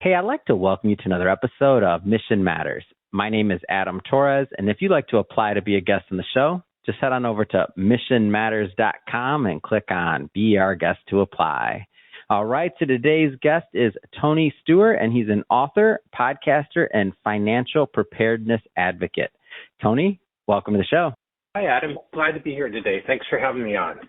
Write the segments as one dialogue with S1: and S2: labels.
S1: Hey, I'd like to welcome you to another episode of Mission Matters. My name is Adam Torres, and if you'd like to apply to be a guest on the show, just head on over to missionmatters.com and click on Be Our Guest to apply. All right, so today's guest is Tony Steuer, and he's an author, podcaster, and financial preparedness advocate. Tony, welcome to the show.
S2: Hi, Adam. Glad to be here today. Thanks for having me on.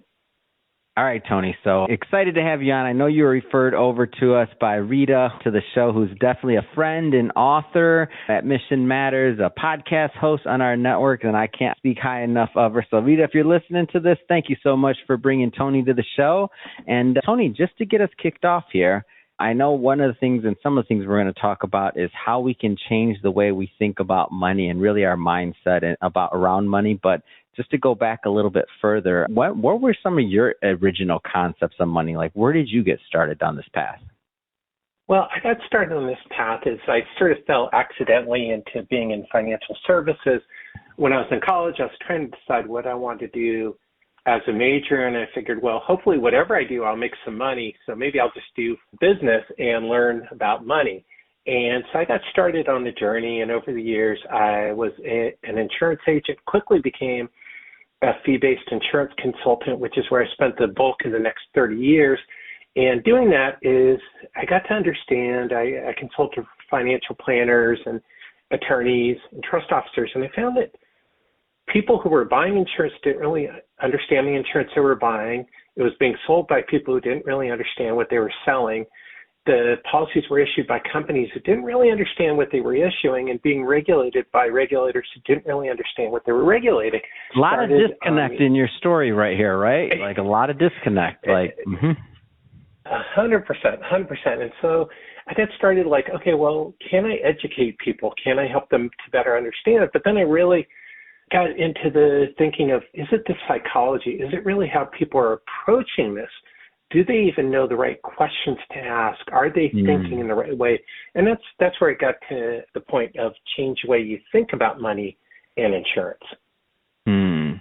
S1: All right, Tony. So excited to have you on. I know you were referred over to us by Rita to the show, who's definitely a friend and author at Mission Matters, a podcast host on our network, and I can't speak high enough of her. So Rita, if you're listening to this, thank you so much for bringing Tony to the show. And Tony, just to get us kicked off here, I know one of the things and some of the things we're going to talk about is how we can change the way we think about money and really our mindset around money. But just to go back a little bit further, what were some of your original concepts of money? Like, where did you get started down this path?
S2: Well, I got started on this path as I sort of fell accidentally into being in financial services. When I was in college, I was trying to decide what I wanted to do as a major, and I figured, well, hopefully whatever I do, I'll make some money, so maybe I'll just do business and learn about money. And so I got started on the journey, and over the years, I was an insurance agent, quickly became a fee-based insurance consultant, which is where I spent the bulk of the next 30 years. And doing that is I got to understand, I consulted financial planners and attorneys and trust officers, and I found that people who were buying insurance didn't really understand the insurance they were buying. It was being sold by people who didn't really understand what they were selling. The policies were issued by companies who didn't really understand what they were issuing and being regulated by regulators who didn't really understand what they were regulating.
S1: A lot of disconnect in your story right here, right? Like a lot of disconnect.
S2: 100%. And so I got started like, okay, well, can I educate people? Can I help them to better understand it? But then I really got into the thinking of, is it the psychology? Is it really how people are approaching this? Do they even know the right questions to ask? Are they thinking in the right way? And that's where it got to the point of change the way you think about money and insurance.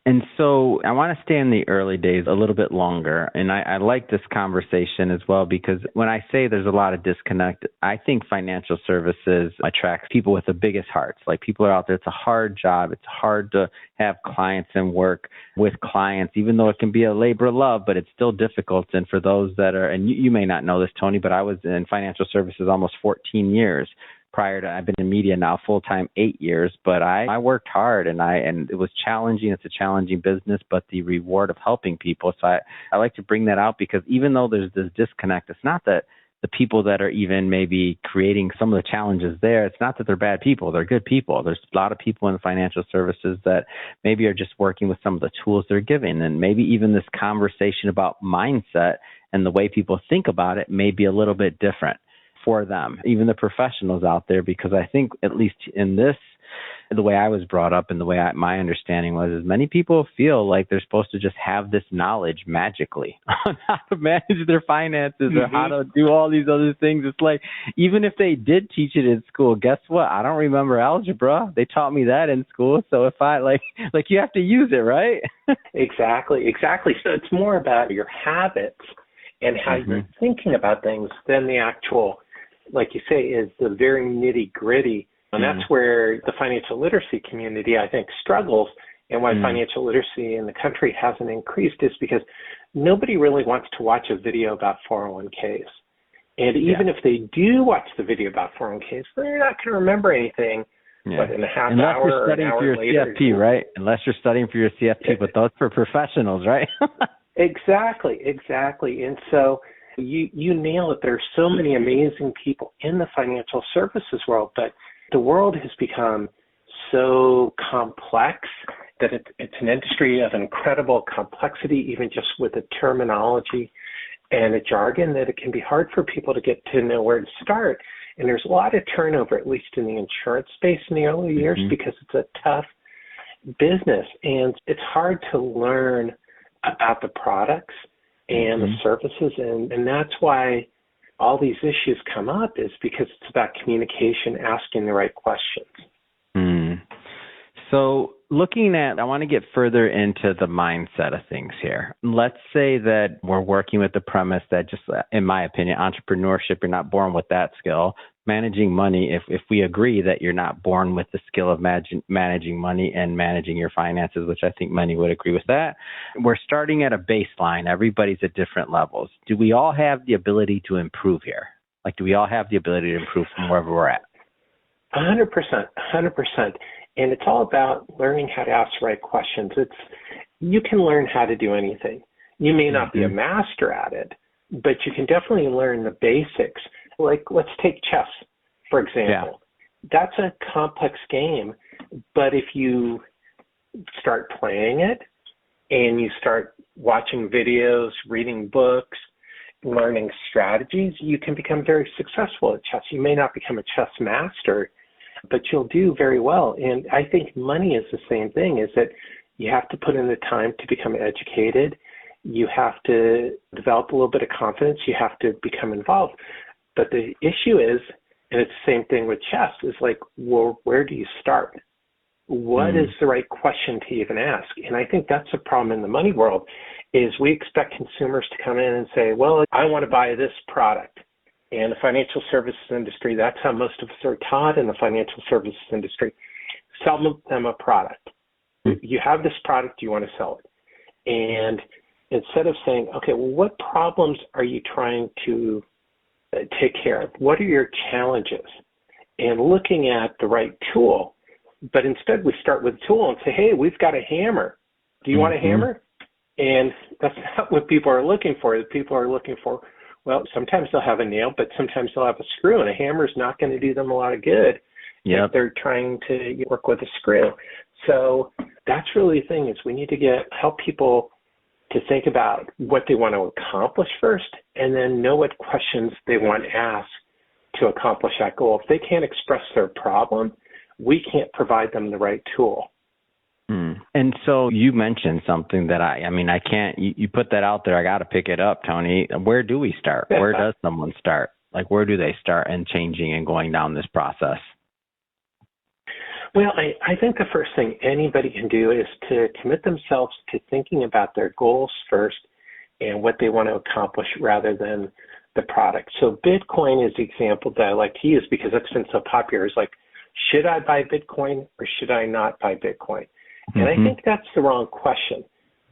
S1: And so I want to stay in the early days a little bit longer. And I like this conversation as well, because when I say there's a lot of disconnect, I think financial services attracts people with the biggest hearts. Like, people are out there. It's a hard job. It's hard to have clients and work with clients, even though it can be a labor of love, but it's still difficult. And for those that are, and you may not know this, Tony, but I was in financial services almost 14 years. Prior to, I've been in media now full-time 8 years, but I worked hard and it was challenging. It's a challenging business, but the reward of helping people. So I like to bring that out, because even though there's this disconnect, it's not that the people that are even maybe creating some of the challenges there, it's not that they're bad people. They're good people. There's a lot of people in financial services that maybe are just working with some of the tools they're given. And maybe even this conversation about mindset and the way people think about it may be a little bit different for them, even the professionals out there, because I think, at least in this, the way I was brought up and the way my understanding was, is many people feel like they're supposed to just have this knowledge magically on how to manage their finances or how to do all these other things. It's like, even if they did teach it in school, guess what? I don't remember algebra. They taught me that in school. So if I like you have to use it, right?
S2: Exactly. So it's more about your habits and how you're thinking about things than the actual, like you say, is the very nitty gritty. And that's where the financial literacy community, I think, struggles, and why financial literacy in the country hasn't increased is because nobody really wants to watch a video about 401ks. And even if they do watch the video about 401ks, they're not going to remember anything. But in a half hour or an hour later.
S1: Unless you're studying for your CFP, right? Unless you're studying for your CFP, but those for professionals, right?
S2: Exactly. And so you nail it. There are so many amazing people in the financial services world, but the world has become so complex that it's an industry of incredible complexity, even just with the terminology and the jargon, that it can be hard for people to get to know where to start. And there's a lot of turnover, at least in the insurance space in the early years, because it's a tough business. And it's hard to learn about the products and the services. And that's why all these issues come up, is because it's about communication, asking the right questions.
S1: So I want to get further into the mindset of things here. Let's say that we're working with the premise that, just in my opinion, entrepreneurship, you're not born with that skill. managing money, if we agree that you're not born with the skill of managing money and managing your finances, which I think many would agree with that, we're starting at a baseline. Everybody's at different levels. Do we all have the ability to improve here? Like, do we all have the ability to improve from wherever we're at?
S2: 100%, 100%. And it's all about learning how to ask the right questions. You can learn how to do anything. You may not be a master at it, but you can definitely learn the basics. Like, let's take chess, for example. Yeah. That's a complex game, but if you start playing it and you start watching videos, reading books, learning strategies, you can become very successful at chess. You may not become a chess master, but you'll do very well. And I think money is the same thing, is that you have to put in the time to become educated. You have to develop a little bit of confidence. You have to become involved. But the issue is, and it's the same thing with chess, is like, well, where do you start? What is the right question to even ask? And I think that's a problem in the money world, is we expect consumers to come in and say, well, I want to buy this product. And the financial services industry, that's how most of us are taught in the financial services industry. Sell them a product. You have this product, you want to sell it. And instead of saying, okay, well, what problems are you trying to take care of? What are your challenges? And looking at the right tool. But instead we start with a tool and say, hey, we've got a hammer. Do you want a hammer? And that's not what people are looking for. People are looking for, well, sometimes they'll have a nail, but sometimes they'll have a screw, and a hammer is not going to do them a lot of good if they're trying to work with a screw. So that's really the thing, is we need to help people to think about what they want to accomplish first, and then know what questions they want asked to accomplish that goal. If they can't express their problem, we can't provide them the right tool.
S1: And so you mentioned something that I can't, you put that out there. I got to pick it up, Tony. Where do we start? Where does someone start? Like, where do they start in changing and going down this process?
S2: Well, I think the first thing anybody can do is to commit themselves to thinking about their goals first and what they want to accomplish rather than the product. So Bitcoin is the example that I like to use because it's been so popular. It's like, should I buy Bitcoin or should I not buy Bitcoin? And I think that's the wrong question.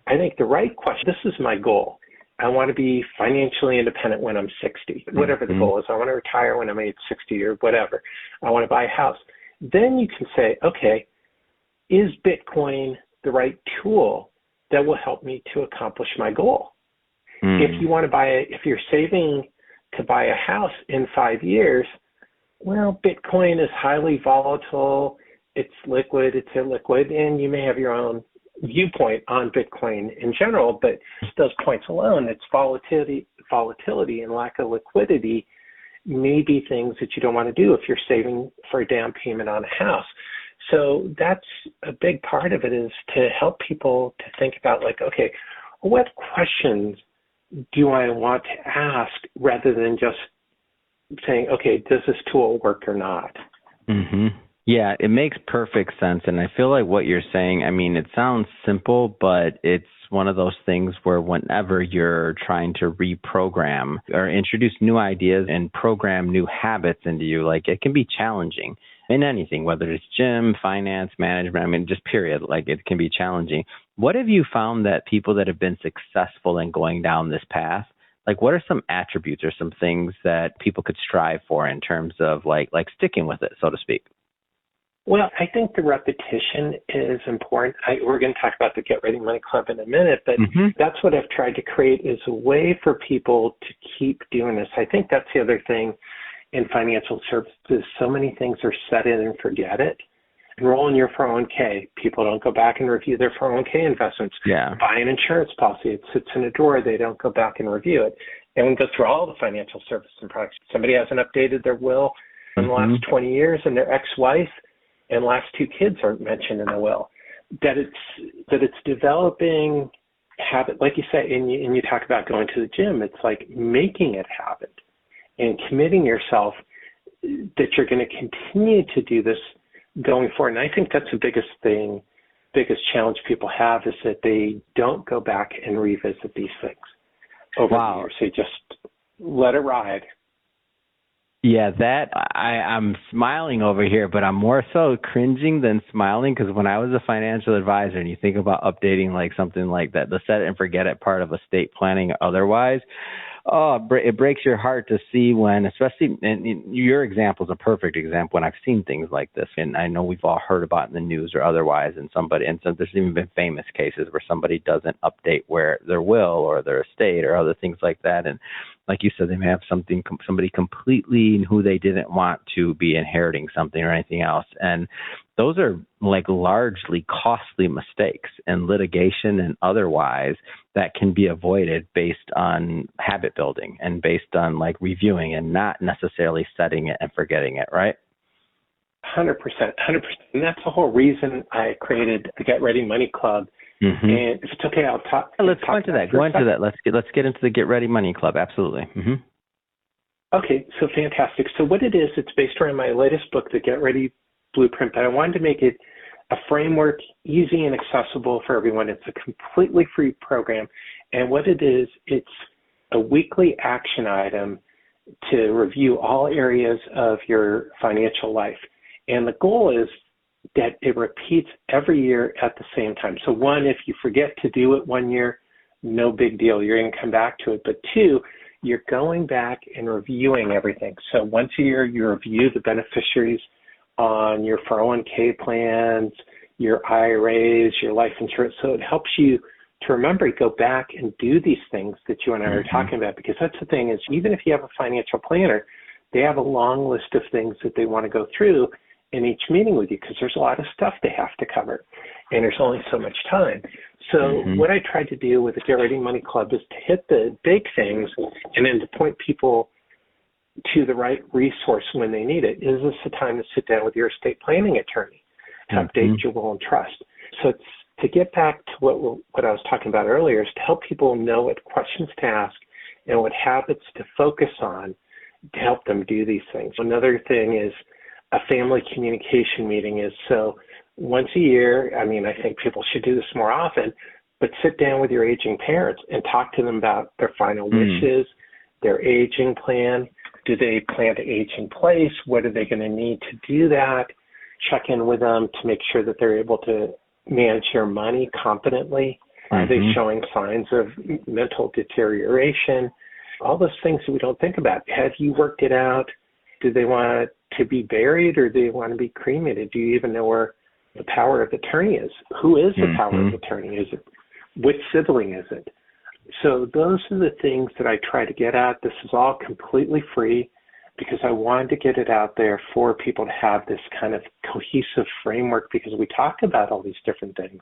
S2: I think the right question, this is my goal. I want to be financially independent when I'm 60, whatever the goal is. I want to retire when I'm age 60 or whatever. I want to buy a house. Then you can say, okay, is Bitcoin the right tool that will help me to accomplish my goal? If you want to if you're saving to buy a house in 5 years, well, Bitcoin is highly volatile. It's liquid, it's illiquid, and you may have your own viewpoint on Bitcoin in general, but those points alone, its volatility and lack of liquidity may be things that you don't want to do if you're saving for a down payment on a house. So that's a big part of it, is to help people to think about, like, okay, what questions do I want to ask rather than just saying, okay, does this tool work or not?
S1: Yeah, it makes perfect sense. And I feel like what you're saying, I mean, it sounds simple, but it's one of those things where whenever you're trying to reprogram or introduce new ideas and program new habits into you, like, it can be challenging in anything, whether it's gym, finance, management, I mean, just period, like, it can be challenging. What have you found that people that have been successful in going down this path, like, what are some attributes or some things that people could strive for in terms of like sticking with it, so to speak?
S2: Well, I think the repetition is important. We're going to talk about the Get Ready Money Club in a minute, but that's what I've tried to create, is a way for people to keep doing this. I think that's the other thing in financial services. So many things are set in and forget it. Enroll in your 401k. People don't go back and review their 401k investments. Buy an insurance policy. It sits in a drawer. They don't go back and review it. And we go through all the financial services and products. Somebody hasn't updated their will in the last 20 years, and their ex-wife and last 2 kids aren't mentioned in the will. That it's developing habit, like you say, and you talk about going to the gym. It's like making it habit and committing yourself that you're going to continue to do this going forward. And I think that's the biggest challenge people have, is that they don't go back and revisit these things over the years. They just let it ride.
S1: Yeah, that I'm smiling over here, but I'm more so cringing than smiling because when I was a financial advisor and you think about updating like something like that, the set it and forget it part of estate planning otherwise, oh, it breaks your heart to see when, especially, and your example is a perfect example when I've seen things like this. And I know we've all heard about in the news or otherwise, and so there's even been famous cases where somebody doesn't update where their will or their estate or other things like that. And like you said, they may have somebody completely who they didn't want to be inheriting something or anything else. And those are like largely costly mistakes and litigation and otherwise that can be avoided based on habit building and based on like reviewing and not necessarily setting it and forgetting it, right?
S2: 100%, 100%. And that's the whole reason I created the Get Ready Money Club. Mm-hmm. And if it's okay, I'll talk.
S1: Let's go into that. Go into that. Let's get into the Get Ready Money Club. Absolutely. Mm-hmm.
S2: Okay, so fantastic. So what it is, it's based around my latest book, The Get Ready Blueprint, but I wanted to make it a framework, easy and accessible for everyone. It's a completely free program. And what it is, it's a weekly action item to review all areas of your financial life. And the goal is that it repeats every year at the same time. So one, if you forget to do it one year, no big deal. You're going to come back to it. But two, you're going back and reviewing everything. So once a year, you review the beneficiaries on your 401k plans, your IRAs, your life insurance. So it helps you to remember to go back and do these things that you and I are talking about, because that's the thing is, even if you have a financial planner, they have a long list of things that they want to go through in each meeting with you, because there's a lot of stuff they have to cover and there's only so much time. So what I tried to do with the Get Ready Money Club is to hit the big things and then to point people to the right resource when they need it. Is this the time to sit down with your estate planning attorney to update your will and trust? So it's to get back to what I was talking about earlier, is to help people know what questions to ask and what habits to focus on to help them do these things. Another thing is a family communication meeting is so once a year. I mean, I think people should do this more often, but sit down with your aging parents and talk to them about their final wishes, their aging plan. Do they plan to age in place? What are they going to need to do that? Check in with them to make sure that they're able to manage their money competently. Are they showing signs of mental deterioration? All those things that we don't think about. Have you worked it out? Do they want to be buried or do they want to be cremated? Do you even know where the power of attorney is? Who is the power of attorney? Is it, which sibling is it? So those are the things that I try to get at. This is all completely free because I wanted to get it out there for people to have this kind of cohesive framework, because we talk about all these different things,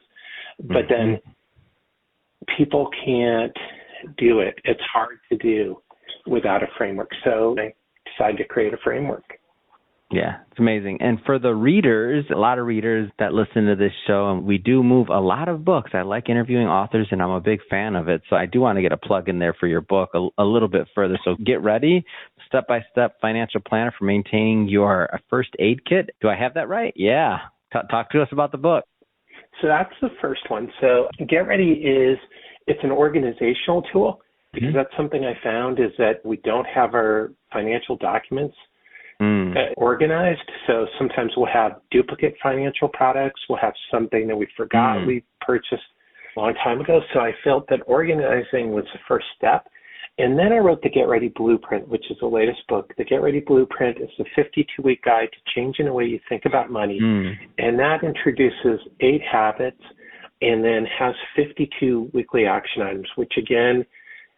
S2: but then people can't do it. It's hard to do without a framework. So I decided to create a framework.
S1: Yeah, it's amazing. And for the readers, a lot of readers that listen to this show, and we do move a lot of books. I like interviewing authors, and I'm a big fan of it. So I do want to get a plug in there for your book a little bit further. So Get Ready, Step-by-Step Financial Planner for Maintaining Your First Aid Kit. Do I have that right? Yeah. Talk to us about the book.
S2: So that's the first one. So Get Ready it's an organizational tool, because that's something I found is that we don't have our financial documents organized. So sometimes we'll have duplicate financial products. We'll have something that we forgot we purchased a long time ago. So I felt that organizing was the first step. And then I wrote the Get Ready Blueprint, which is the latest book. The Get Ready Blueprint is the 52-week guide to changing the way you think about money. And that introduces 8 habits and then has 52 weekly action items, which again,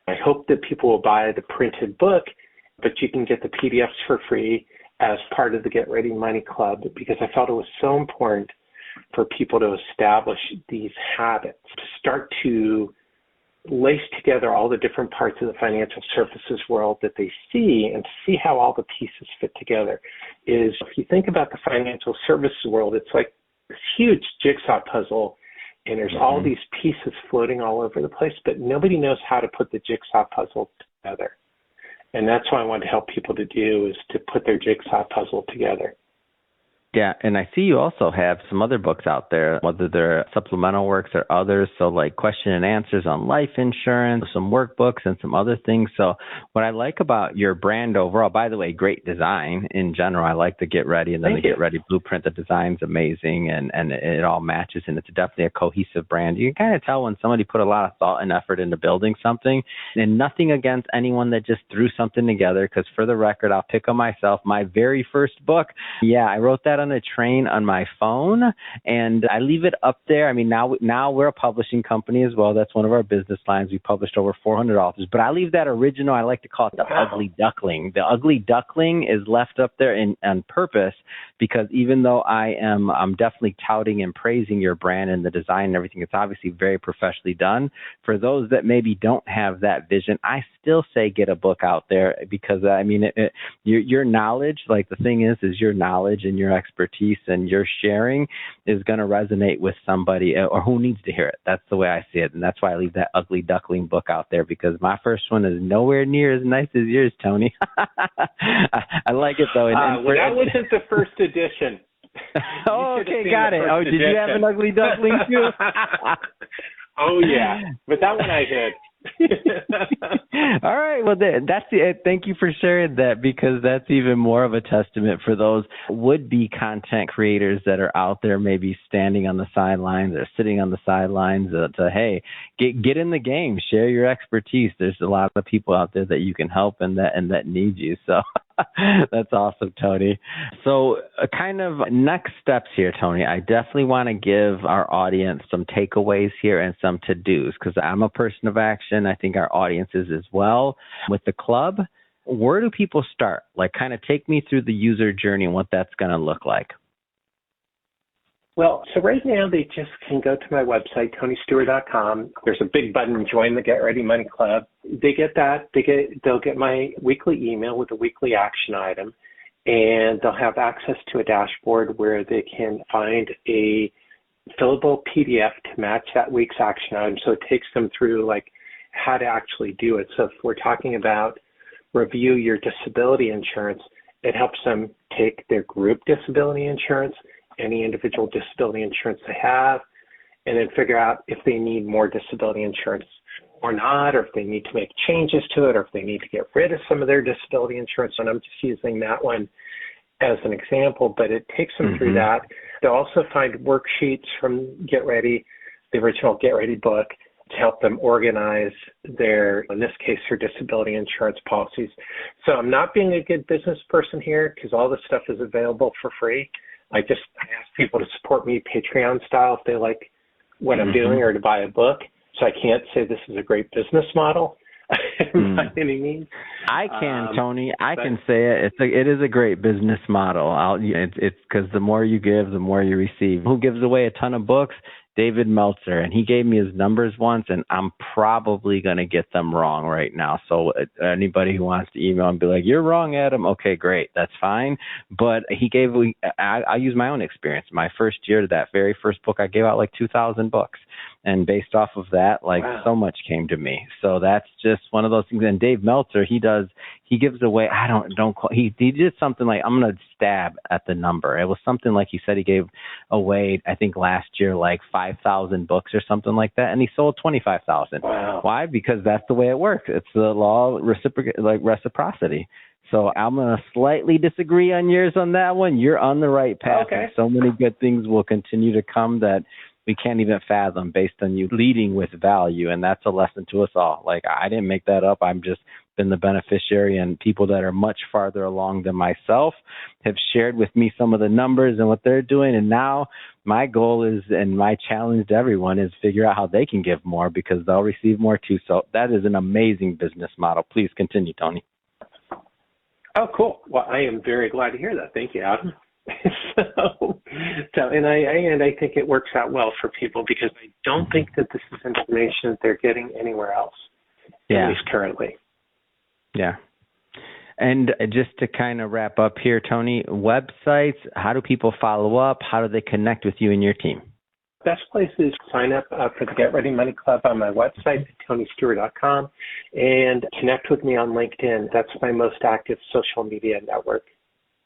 S2: I hope that people will buy the printed book, but you can get the PDFs for free as part of the Get Ready Money Club, because I felt it was so important for people to establish these habits, to start to lace together all the different parts of the financial services world that they see and to see how all the pieces fit together. If you think about the financial services world, it's like this huge jigsaw puzzle, and there's all these pieces floating all over the place, but nobody knows how to put the jigsaw puzzle together. And that's what I want to help people to do, is to put their jigsaw puzzle together.
S1: Yeah, and I see you also have some other books out there, whether they're supplemental works or others. So like question and answers on life insurance, some workbooks and some other things. So what I like about your brand overall, by the way, great design in general. I like the Get Ready and then the Get Ready blueprint. The design's amazing and it all matches and it's definitely a cohesive brand. You can kind of tell when somebody put a lot of thought and effort into building something, and nothing against anyone that just threw something together. Because for the record, I'll pick on myself. My very first book, I wrote that on a train on my phone and I leave it up there. I mean, now we're a publishing company as well. That's one of our business lines. We published over 400 authors, but I leave that original. I like to call it the Ugly Duckling. The Ugly Duckling is left up there on purpose because even though I'm definitely touting and praising your brand and the design and everything, it's obviously very professionally done. For those that maybe don't have that vision, I still say get a book out there because I mean, your knowledge, like the thing is your knowledge and your expertise and your sharing is going to resonate with somebody or who needs to hear it. That's the way I see it. And that's why I leave that Ugly Duckling book out there because my first one is nowhere near as nice as yours, Tony. I like it though.
S2: That wasn't the first edition.
S1: Oh, okay, got it. Oh, did you have an Ugly Duckling too?
S2: Oh yeah, but that one I did.
S1: All right. Well, that's it. Thank you for sharing that because that's even more of a testament for those would-be content creators that are out there maybe standing on the sidelines or sitting on the sidelines to, hey, get in the game, share your expertise. There's a lot of people out there that you can help and that need you. So that's awesome, Tony. So kind of next steps here, Tony, I definitely want to give our audience some takeaways here and some to-dos because I'm a person of action. I think our audience is as well. With the club, where do people start? Like kind of take me through the user journey and what that's going to look like.
S2: Well, so right now they just can go to my website, TonyStewart.com. There's a big button, Join the Get Ready Money Club. They get that. They'll get my weekly email with a weekly action item, and they'll have access to a dashboard where they can find a fillable PDF to match that week's action item. So it takes them through like how to actually do it. So if we're talking about review your disability insurance, it helps them take their group disability insurance, any individual disability insurance they have, and then figure out if they need more disability insurance or not, or if they need to make changes to it, or if they need to get rid of some of their disability insurance. And I'm just using that one as an example, but it takes them through that. They'll also find worksheets from Get Ready, the original Get Ready book, to help them organize their, in this case, their disability insurance policies. So I'm not being a good business person here because all this stuff is available for free. I ask people to support me Patreon style if they like what I'm doing or to buy a book. So I can't say this is a great business model by any means.
S1: I can, Tony. I can say it. It is a great business model. It's because the more you give, the more you receive. Who gives away a ton of books? David Meltzer, and he gave me his numbers once, and I'm probably going to get them wrong right now. So anybody who wants to email and be like, you're wrong, Adam, okay, great, that's fine. But I use my own experience. My first year, that very first book, I gave out like 2,000 books. And based off of that, so much came to me. So that's just one of those things. And Dave Meltzer, he gives away, he did something like, I'm going to stab at the number. It was something like he said he gave away, I think last year, like 5,000 books or something like that. And he sold 25,000.
S2: Wow.
S1: Why? Because that's the way it works. It's the law of reciprocity. So I'm going to slightly disagree on yours on that one. You're on the right path.
S2: Okay.
S1: And so many good things will continue to come that we can't even fathom based on you leading with value. And that's a lesson to us all. Like, I didn't make that up. I'm just been the beneficiary, and people that are much farther along than myself have shared with me some of the numbers and what they're doing. And now my goal is, and my challenge to everyone is figure out how they can give more because they'll receive more too. So that is an amazing business model. Please continue, Tony.
S2: Oh, cool. Well, I am very glad to hear that. Thank you, Adam. And I think it works out well for people because I don't think that this is information that they're getting anywhere else, at least currently.
S1: Yeah. And just to kind of wrap up here, Tony, websites, how do people follow up? How do they connect with you and your team?
S2: Best place is sign up for the Get Ready Money Club on my website, TonyStewart.com, and connect with me on LinkedIn. That's my most active social media network.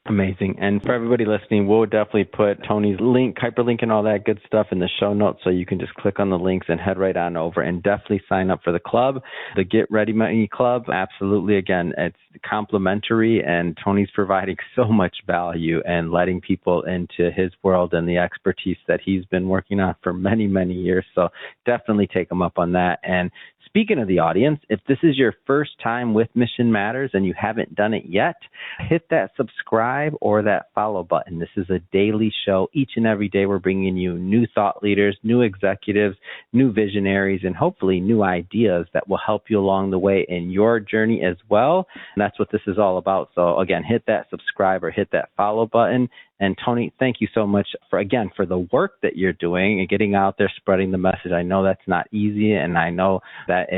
S1: Amazing. And for everybody listening, we'll definitely put Tony's link, hyperlink, and all that good stuff in the show notes, so you can just click on the links and head right on over and definitely sign up for the club, the Get Ready Money Club. Absolutely. Again, it's complimentary, and Tony's providing so much value and letting people into his world and the expertise that he's been working on for many, many years. So definitely take him up on that. And speaking of the audience, if this is your first time with Mission Matters and you haven't done it yet, hit that subscribe or that follow button. This is a daily show. Each and every day we're bringing you new thought leaders, new executives, new visionaries, and hopefully new ideas that will help you along the way in your journey as well. And that's what this is all about. So again, hit that subscribe or hit that follow button. And Tony, thank you so much for the work that you're doing and getting out there, spreading the message. I know that's not easy, and I know that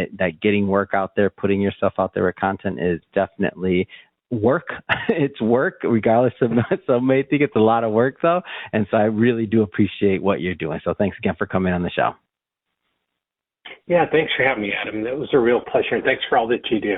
S1: getting work out there, putting yourself out there with content is definitely work. It's work, regardless of some may think it's a lot of work though. And so I really do appreciate what you're doing. So thanks again for coming on the show.
S2: Yeah, thanks for having me, Adam. It was a real pleasure. And thanks for all that you do.